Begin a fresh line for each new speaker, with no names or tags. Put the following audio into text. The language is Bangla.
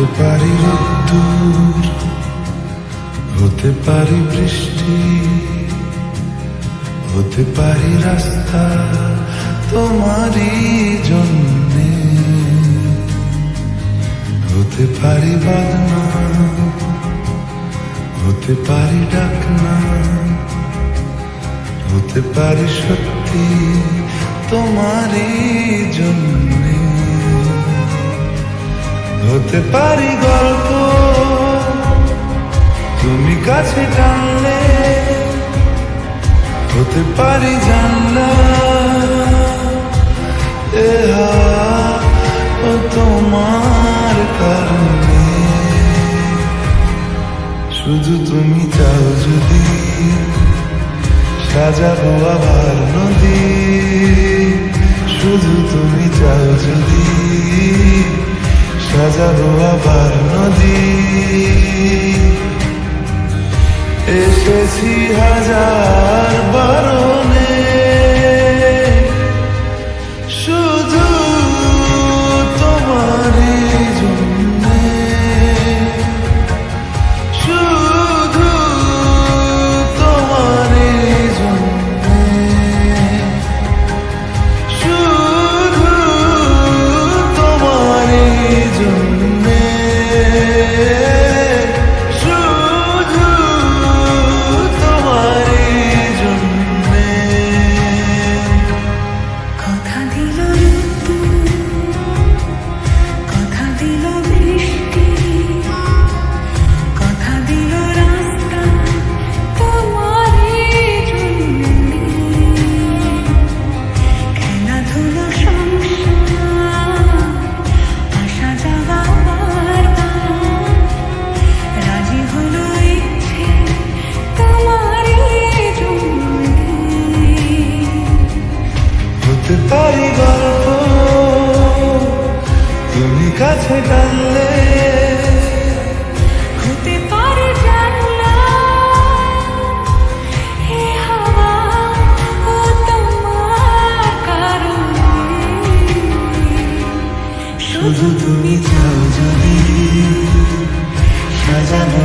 হতে পারি রোদ্দুর, হতে পারি বৃষ্টি, হতে পারি রাস্তা তোমারই জন্যে, হতে পারি বাজনা, হতে পারি ডাকনা, হতে পারি সত্যি তোমারই জন্যে, হতে পারি গল্প তুমি কাছে টানলে, হতে পারি জানলা এ ও তোমার কারণে। শুধু তুমি চাও যদি সাজাবো আবার নদী, শুধু তুমি চাও যদি সাজাবো আবার নদী। এসেছি হাজার বারণে, শুধু তোমারই জন্যে, শুধু তোমারই জন্যে, শুধু তোমারই জন্যে, হতে পারি গল্প তুমি কাছে টানলে,
হতে পারে জানলা হে হাওয়া ও তোমার কারণে।
শুধু তুমি চাও যদি সাজাবো